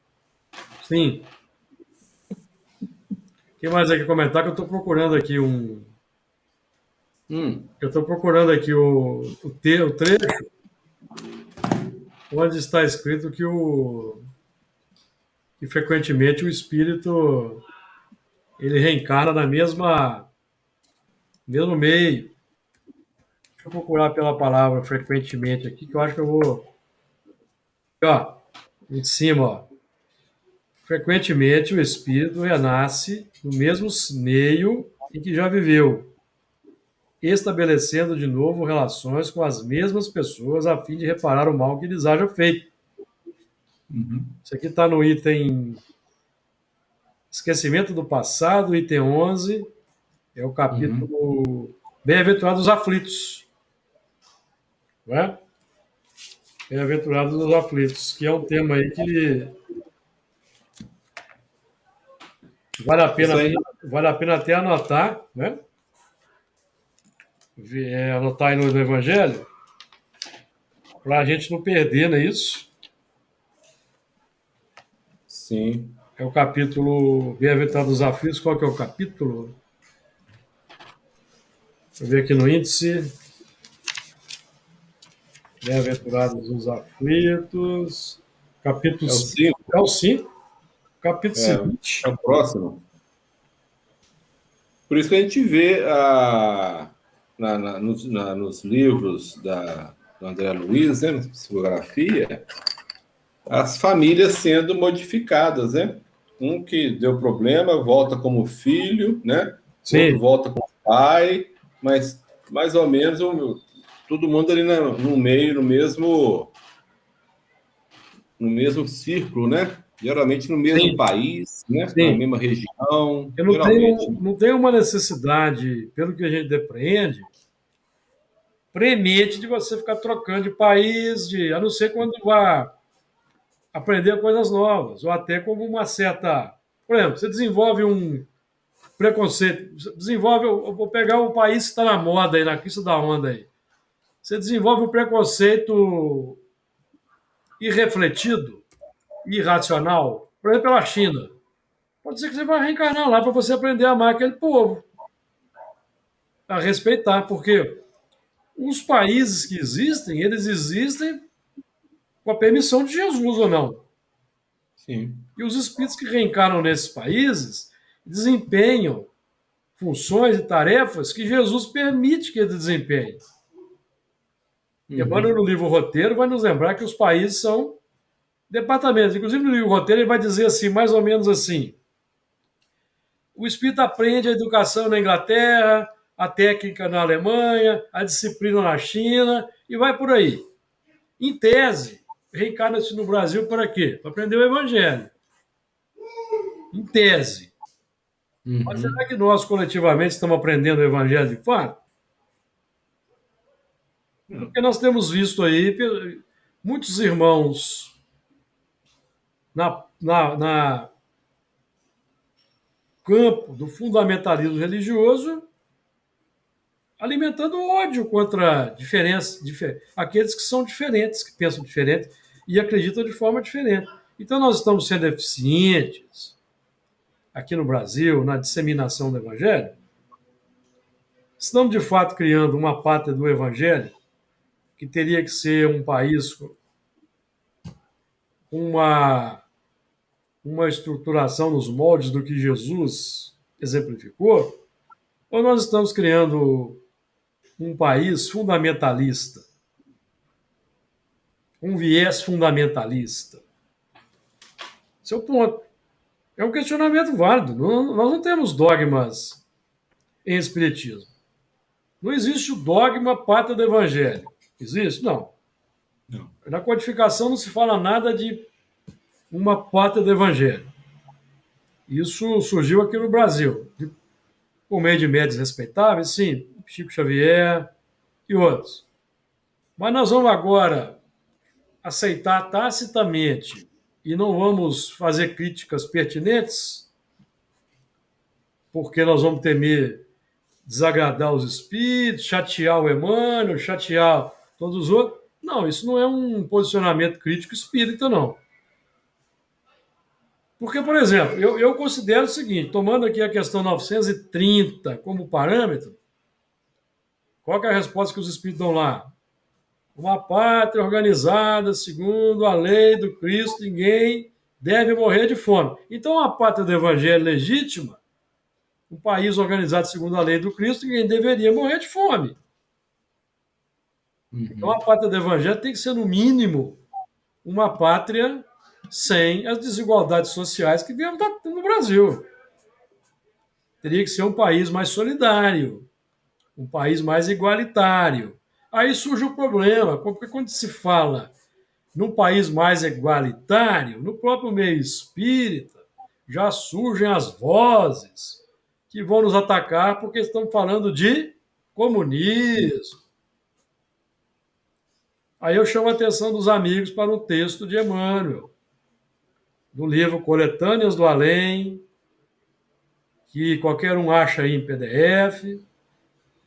sim. O que mais aqui comentar? Que eu estou procurando aqui um. Eu estou procurando aqui o trecho onde está escrito que frequentemente o espírito ele reencarna na mesmo meio. Deixa eu procurar pela palavra frequentemente aqui, que eu acho que eu vou. Ó, em cima, ó. Frequentemente o espírito renasce no mesmo meio em que já viveu, estabelecendo de novo relações com as mesmas pessoas a fim de reparar o mal que lhes haja feito. Isso aqui está no item Esquecimento do Passado, item 11, é o capítulo Bem-aventurados os aflitos. Não é? Bem-aventurados os aflitos, que é um tema aí que vale a Isso pena, aí, vale a pena até anotar, né? Anotar aí no Evangelho, para a gente não perder, não é isso? sim. É o capítulo Bem-aventurados os aflitos. Qual que é o capítulo? Deixa eu ver aqui no índice. Bem-aventurados os aflitos. Capítulo É o 5. 5, É o 5. Capítulo é seguinte. o próximo. Por isso que a gente vê nos livros do André Luiz, né, na psicografia, as famílias sendo modificadas, né? Um que deu problema volta como filho, né? Outro Sim, volta como pai, mas mais ou menos todo mundo ali no meio, no mesmo círculo, né? Geralmente no mesmo Sim, país, né? Na sim. mesma região, Eu geralmente. não tenho uma necessidade, pelo que a gente depreende, premente de você ficar trocando de país, a não ser quando vá aprender coisas novas, ou até como uma certa. Por exemplo, você desenvolve um preconceito, desenvolve. Eu vou pegar o país que está na moda aí, na crista da onda aí. Você desenvolve um preconceito irrefletido, irracional, por exemplo, pela China. Pode ser que você vai reencarnar lá para você aprender a amar aquele povo, a respeitar, porque os países que existem, eles existem com a permissão de Jesus ou não. Sim. E os espíritos que reencarnam nesses países desempenham funções e tarefas que Jesus permite que eles desempenhem. E Emmanuel, no livro Roteiro, vai nos lembrar que os países são departamentos. Inclusive, no livro Roteiro, ele vai dizer assim, mais ou menos assim: o espírito aprende a educação na Inglaterra, a técnica na Alemanha, a disciplina na China, e vai por aí. Em tese, reencarna-se no Brasil para quê? Para aprender o Evangelho. Em tese. Mas será que nós, coletivamente, estamos aprendendo o Evangelho de fato? Porque nós temos visto aí muitos irmãos na campo do fundamentalismo religioso alimentando ódio contra aqueles que são diferentes, que pensam diferente e acreditam de forma diferente. Então nós estamos sendo eficientes aqui no Brasil na disseminação do Evangelho. Estamos de fato criando uma pátria do Evangelho que teria que ser um país com uma estruturação nos moldes do que Jesus exemplificou, ou nós estamos criando um país fundamentalista, um viés fundamentalista? Esse é o ponto. É um questionamento válido. Nós não temos dogmas em espiritismo. Não existe o dogma pátria do Evangelho. Existe? Não. Não. Na codificação não se fala nada de uma pátria do Evangelho. Isso surgiu aqui no Brasil, por meio de médios respeitáveis, sim, Chico Xavier e outros. Mas nós vamos agora aceitar tacitamente e não vamos fazer críticas pertinentes, porque nós vamos temer desagradar os espíritos, chatear o Emmanuel, chatear todos os outros. Não, isso não é um posicionamento crítico espírita, não. Porque, por exemplo, eu considero o seguinte, tomando aqui a questão 930 como parâmetro, qual é a resposta que os espíritos dão lá? Uma pátria organizada segundo a lei do Cristo, ninguém deve morrer de fome. Então, a pátria do Evangelho legítima, um país organizado segundo a lei do Cristo, ninguém deveria morrer de fome. Então, a pátria do Evangelho tem que ser, no mínimo, uma pátria sem as desigualdades sociais que vemos no Brasil. Teria que ser um país mais solidário, um país mais igualitário. Aí surge o problema, porque quando se fala num país mais igualitário, no próprio meio espírita, já surgem as vozes que vão nos atacar porque estão falando de comunismo. Aí eu chamo a atenção dos amigos para um texto de Emmanuel, do livro Coletâneas do Além, que qualquer um acha aí em PDF,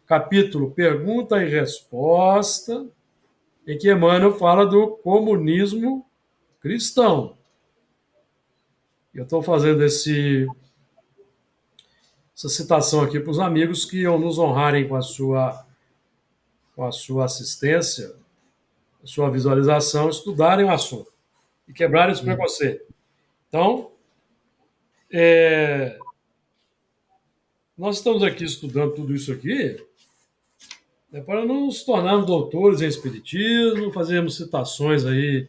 capítulo Pergunta e Resposta, em que Emmanuel fala do comunismo cristão. Eu estou fazendo essa citação aqui para os amigos que iam nos honrarem com a sua assistência, a sua visualização, estudarem o assunto e quebrarem esse preconceito. Então, nós estamos aqui estudando tudo isso aqui para nos tornarmos doutores em espiritismo, fazermos citações aí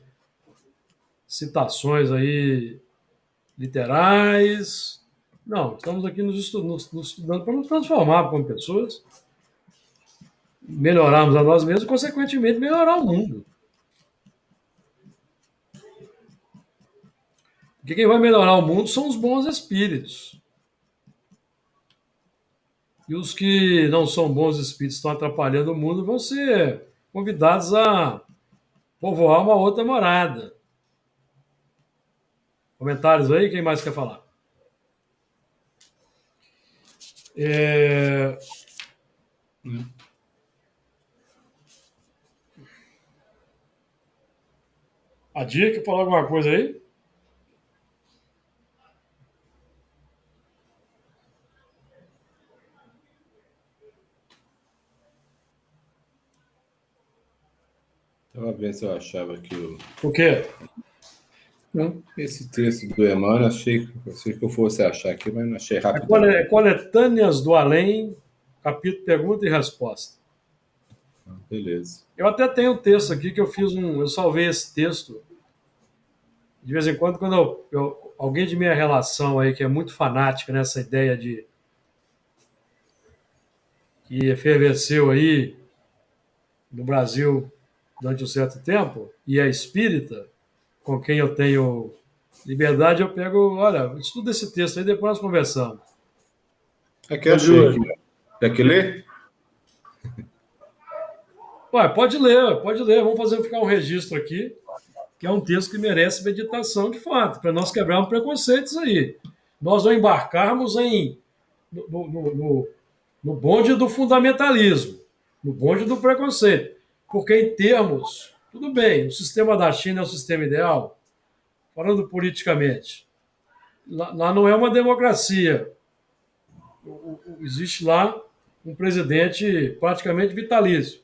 literais. Não, estamos aqui nos estudando para nos transformar como pessoas, melhorarmos a nós mesmos e, consequentemente, melhorar o mundo. Porque quem vai melhorar o mundo são os bons espíritos. E os que não são bons espíritos, estão atrapalhando o mundo, vão ser convidados a povoar uma outra morada. Comentários aí? Quem mais quer falar? A Dia quer falar alguma coisa aí? Estava vendo se eu achava aqui O quê? Não, esse texto do Emmanuel, achei que eu fosse achar aqui, mas não achei É rapidamente. Coletâneas do Além, capítulo Pergunta e Resposta. Beleza. Eu até tenho um texto aqui que eu salvei esse texto. De vez em quando, alguém de minha relação aí, que é muito fanática nessa ideia de que efervesceu aí no Brasil durante um certo tempo, e é espírita, com quem eu tenho liberdade, eu pego, olha, estuda esse texto aí, depois nós conversamos. Aqui achei. Quer que ler? Ué, pode ler, vamos ficar um registro aqui, que é um texto que merece meditação de fato, para nós quebrarmos preconceitos aí. Nós não embarcarmos no bonde do fundamentalismo, no bonde do preconceito. Porque em termos, tudo bem, o sistema da China é o sistema ideal, falando politicamente. Lá não é uma democracia. Existe lá um presidente praticamente vitalício.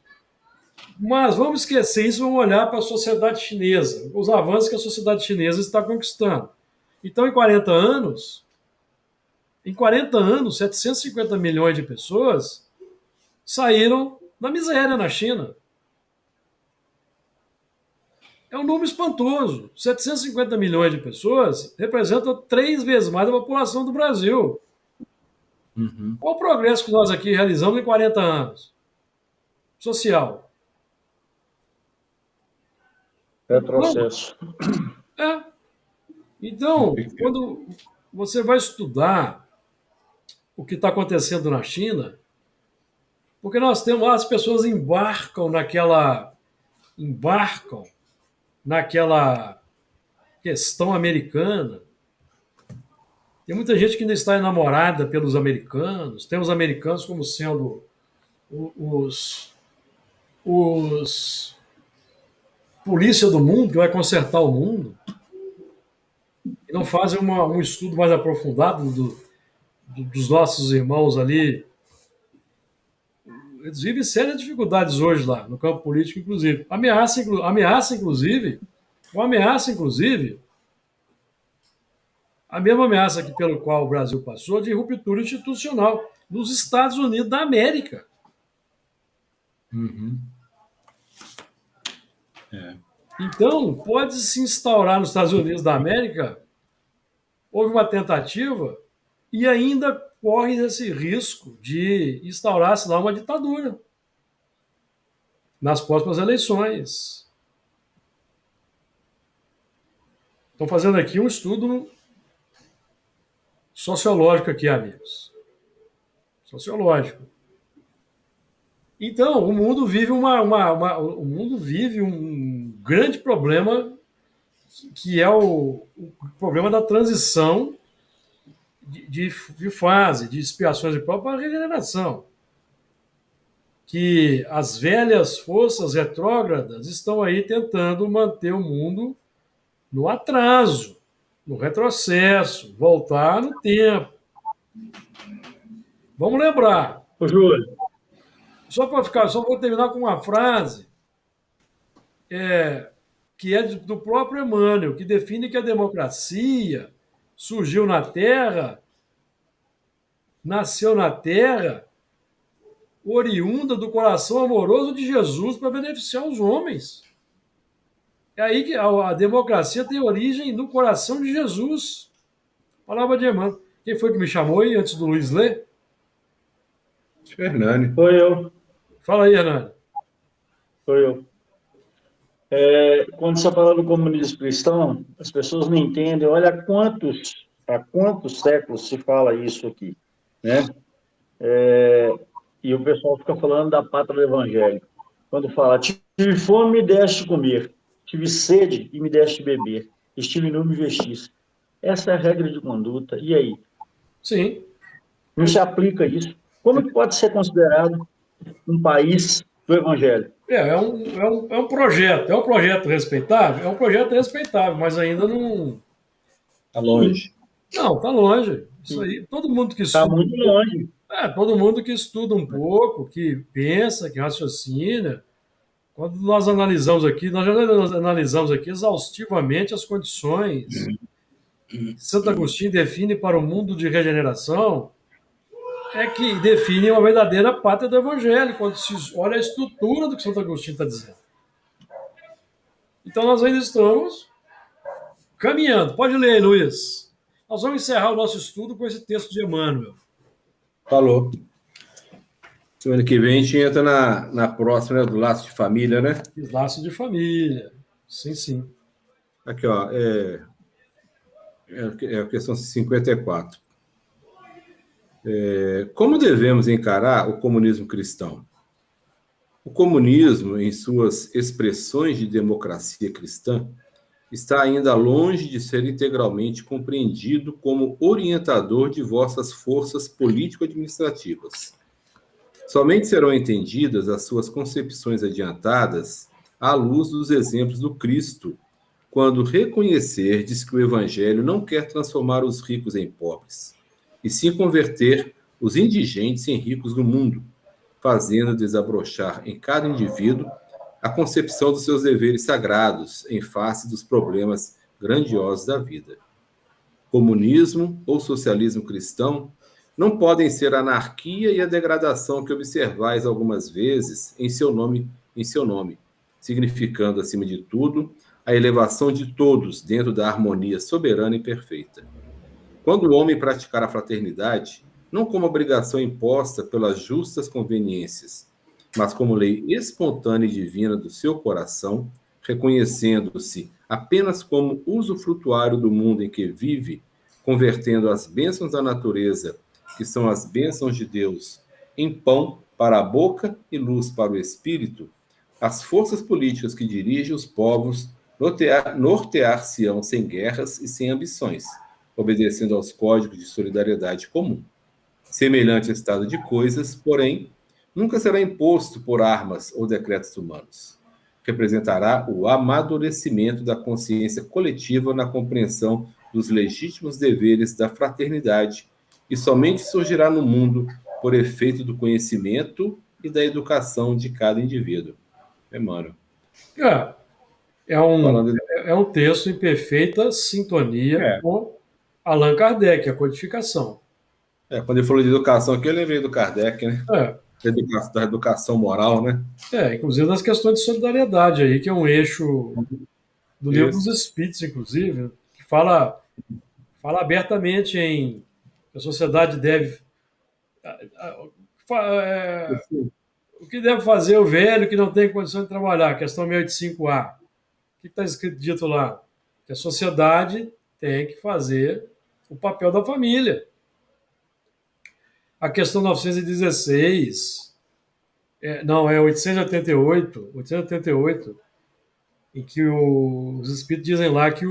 Mas vamos esquecer isso, vamos olhar para a sociedade chinesa, os avanços que a sociedade chinesa está conquistando. Então, em 40 anos, 750 milhões de pessoas saíram da miséria na China. É um número espantoso. 750 milhões de pessoas representam 3 vezes mais a população do Brasil. Uhum. Qual o progresso que nós aqui realizamos em 40 anos? Social. Retrocesso. Então, quando você vai estudar o que está acontecendo na China, porque nós temos lá, as pessoas embarcam naquela questão americana. Tem muita gente que ainda está enamorada pelos americanos. Tem os americanos como sendo os polícia do mundo, que vai consertar o mundo. E não fazem um estudo mais aprofundado dos nossos irmãos ali. Eles vivem sérias dificuldades hoje lá, no campo político, inclusive. Inclusive, a mesma ameaça que pelo qual o Brasil passou de ruptura institucional nos Estados Unidos da América. Uhum. Então, pode se instaurar nos Estados Unidos da América, houve uma tentativa e ainda corre esse risco de instaurar-se lá uma ditadura nas próximas eleições. Estou fazendo aqui um estudo sociológico aqui, amigos. Sociológico. Então, o mundo vive o mundo vive um grande problema, que é o problema da transição de fase, de expiações de prova para a regeneração. Que as velhas forças retrógradas estão aí tentando manter o mundo no atraso, no retrocesso, voltar no tempo. Vamos lembrar. Ô, Júlio. Só vou terminar com uma frase que é do próprio Emmanuel, que define que a democracia surgiu na Terra, nasceu na Terra, oriunda do coração amoroso de Jesus para beneficiar os homens. É aí que a democracia tem origem no coração de Jesus. Palavra de Emmanuel. Quem foi que me chamou aí antes do Luiz ler? Hernani. Foi eu. Fala aí, Hernani. Foi eu. Quando você fala do comunismo cristão, as pessoas não entendem. Olha há quantos séculos se fala isso aqui, né? E o pessoal fica falando da pátria do evangelho. Quando fala, tive fome e me deste de comer, tive sede e me deste de beber, estive nu e me vestiste. Essa é a regra de conduta. E aí? Sim. Não se aplica isso? Como que pode ser considerado um país do evangelho? É um projeto respeitável? É um projeto respeitável, mas ainda não. Está longe. Não, está longe. Isso aí, todo mundo que Está estuda. muito longe. Todo mundo que estuda um pouco, que pensa, que raciocina. Quando nós já analisamos aqui exaustivamente as condições que Santo Agostinho define para o mundo de regeneração, é que define uma verdadeira pátria do Evangelho, quando se olha a estrutura do que Santo Agostinho está dizendo. Então nós ainda estamos caminhando. Pode ler, Luiz. Nós vamos encerrar o nosso estudo com esse texto de Emmanuel. Falou. Semana que vem a gente entra na próxima, né, do laço de família, né? Laço de família. Sim, sim. Aqui, ó, é a questão 54. Como devemos encarar o comunismo cristão? O comunismo, em suas expressões de democracia cristã, está ainda longe de ser integralmente compreendido como orientador de vossas forças político-administrativas. Somente serão entendidas as suas concepções adiantadas à luz dos exemplos do Cristo, quando reconhecerdes que o Evangelho não quer transformar os ricos em pobres, e sim converter os indigentes em ricos do mundo, fazendo desabrochar em cada indivíduo a concepção dos seus deveres sagrados em face dos problemas grandiosos da vida. Comunismo ou socialismo cristão não podem ser a anarquia e a degradação que observais algumas vezes em seu nome, significando, acima de tudo, a elevação de todos dentro da harmonia soberana e perfeita. Quando o homem praticar a fraternidade, não como obrigação imposta pelas justas conveniências, mas como lei espontânea e divina do seu coração, reconhecendo-se apenas como usufrutuário do mundo em que vive, convertendo as bênçãos da natureza, que são as bênçãos de Deus, em pão para a boca e luz para o espírito, as forças políticas que dirigem os povos nortear-se-ão sem guerras e sem ambições, obedecendo aos códigos de solidariedade comum. Semelhante estado de coisas, porém, nunca será imposto por armas ou decretos humanos. Representará o amadurecimento da consciência coletiva na compreensão dos legítimos deveres da fraternidade e somente surgirá no mundo por efeito do conhecimento e da educação de cada indivíduo. Emmanuel. É um texto em perfeita sintonia com Allan Kardec, a codificação. Quando ele falou de educação aqui, eu lembrei do Kardec, né? Da educação moral, né? Inclusive das questões de solidariedade aí, que é um eixo do Livro dos Espíritos, inclusive, que fala abertamente em que a sociedade deve... o que deve fazer o velho que não tem condição de trabalhar? Questão 1085A. O que está escrito dito lá? Que a sociedade tem que fazer o papel da família. A questão 916, é 888, em que os espíritos dizem lá que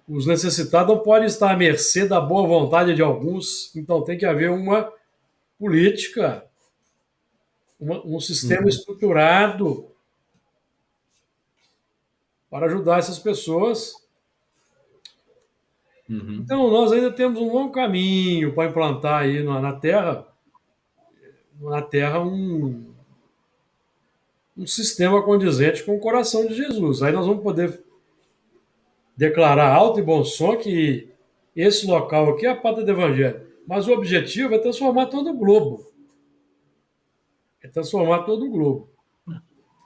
os necessitados não podem estar à mercê da boa vontade de alguns, então tem que haver uma política, um sistema estruturado para ajudar essas pessoas. Então, nós ainda temos um longo caminho para implantar aí na Terra um sistema condizente com o coração de Jesus. Aí nós vamos poder declarar alto e bom som que esse local aqui é a pátria do Evangelho. Mas o objetivo é transformar todo o globo.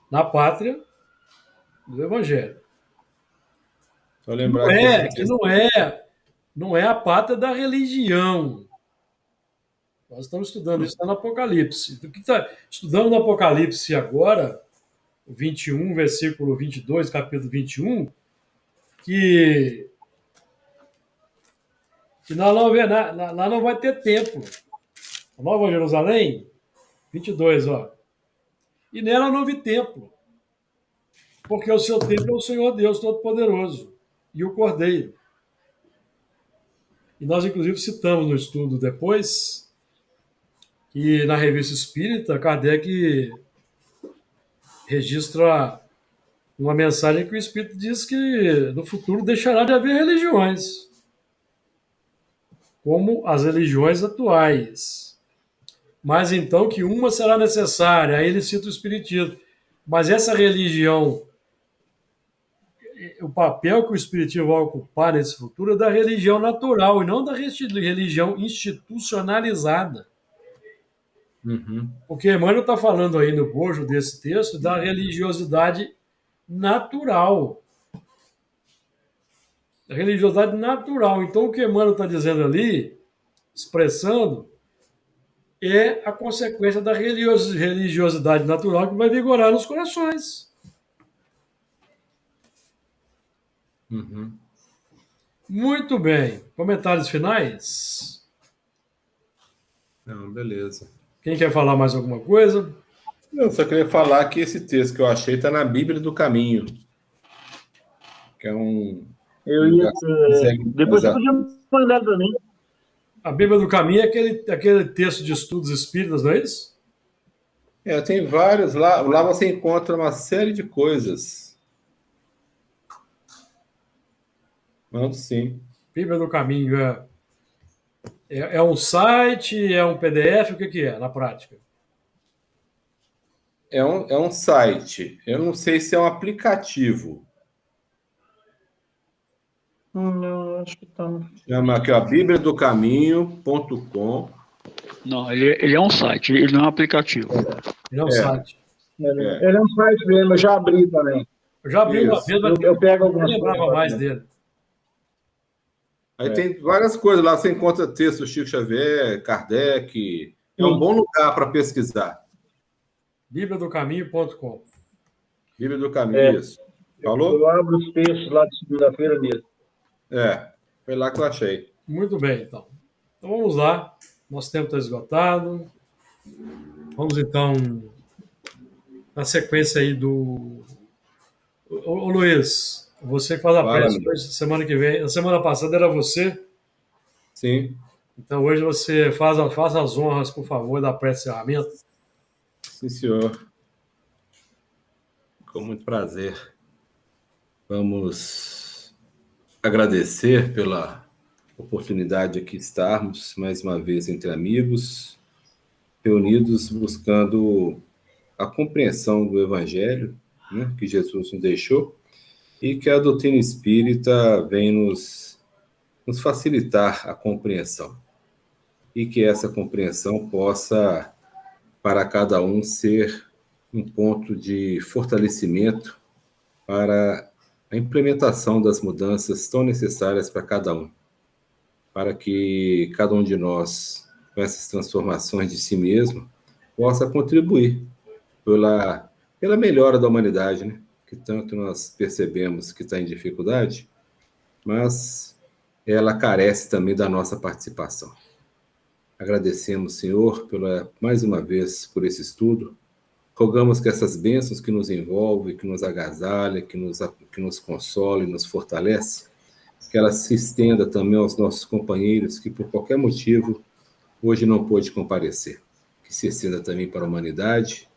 Na pátria do Evangelho. Só lembrar não é a pátria da religião. Nós estamos estudando isso no Apocalipse. Do que está estudando no Apocalipse agora 21, versículo 22, capítulo 21, que lá não vai ter templo. A Nova Jerusalém, 22, ó. E nela não houve templo, porque o seu templo é o Senhor Deus Todo-Poderoso e o Cordeiro. E nós, inclusive, citamos no estudo depois que na Revista Espírita, Kardec registra uma mensagem que o Espírito diz que no futuro deixará de haver religiões, como as religiões atuais. Mas então que uma será necessária, aí ele cita o Espiritismo. Mas essa religião, o papel que o Espiritismo vai ocupar nesse futuro é da religião natural e não da religião institucionalizada. Uhum. Porque Emmanuel está falando aí no bojo desse texto da religiosidade natural. A religiosidade natural. Então, o que Emmanuel está dizendo ali, expressando, é a consequência da religiosidade natural que vai vigorar nos corações. Uhum. Muito bem. Comentários finais? Não, beleza. Quem quer falar mais alguma coisa? Eu só queria falar que esse texto que eu achei está na Bíblia do Caminho, que é um... Depois você podia mandar para mim. A Bíblia do Caminho é aquele texto de estudos espíritas, não é isso? Tem vários lá. Lá você encontra uma série de coisas. Mando sim. Bíblia do Caminho é um site, é um PDF, o que é na prática? É um site. Eu não sei se é um aplicativo. Não, acho que tá. Chama aqui, ó, bibliadocaminho.com. Não, ele é um site, ele não é um aplicativo. Ele é um site. Ele é um site mesmo, eu já abri também. Eu já abri uma vez, mas eu pego não algumas lembrava coisas mais também. dele. Aí tem várias coisas lá. Você encontra texto do Chico Xavier, Kardec. É um bom lugar para pesquisar. bibliadocaminho.com. Bíblia do Caminho, isso. Falou? Eu abro os textos lá de segunda-feira mesmo. Foi lá que eu achei. Muito bem, então. Então vamos lá. Nosso tempo está esgotado. Vamos então na sequência aí do... Ô Luiz, você que faz a prece hoje, semana que vem. Na semana passada era você. Sim. Então hoje você faz as honras, por favor, da prece de encerramento. Sim, senhor. Com muito prazer. Vamos agradecer pela oportunidade de aqui estarmos mais uma vez entre amigos, reunidos buscando a compreensão do Evangelho, né, que Jesus nos deixou, e que a doutrina espírita vem nos facilitar a compreensão. E que essa compreensão possa, para cada um, ser um ponto de fortalecimento para a implementação das mudanças tão necessárias para cada um, para que cada um de nós, com essas transformações de si mesmo, possa contribuir pela melhora da humanidade, né? Que tanto nós percebemos que está em dificuldade, mas ela carece também da nossa participação. Agradecemos, Senhor, mais uma vez por esse estudo. Rogamos que essas bênçãos que nos envolvem, que nos agasalham, que nos consolam e nos fortalecem, que ela se estenda também aos nossos companheiros que, por qualquer motivo, hoje não pôde comparecer. Que se estenda também para a humanidade,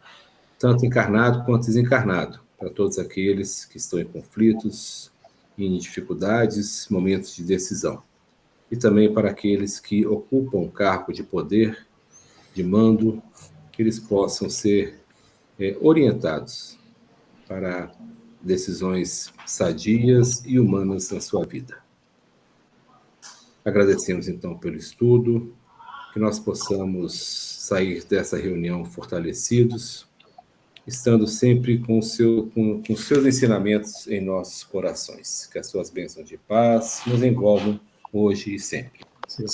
tanto encarnado quanto desencarnado, para todos aqueles que estão em conflitos, em dificuldades, momentos de decisão. E também para aqueles que ocupam um cargo de poder, de mando, que eles possam ser orientados para decisões sadias e humanas na sua vida. Agradecemos, então, pelo estudo, que nós possamos sair dessa reunião fortalecidos, estando sempre com seus ensinamentos em nossos corações. Que as suas bênçãos de paz nos envolvam hoje e sempre. Sim,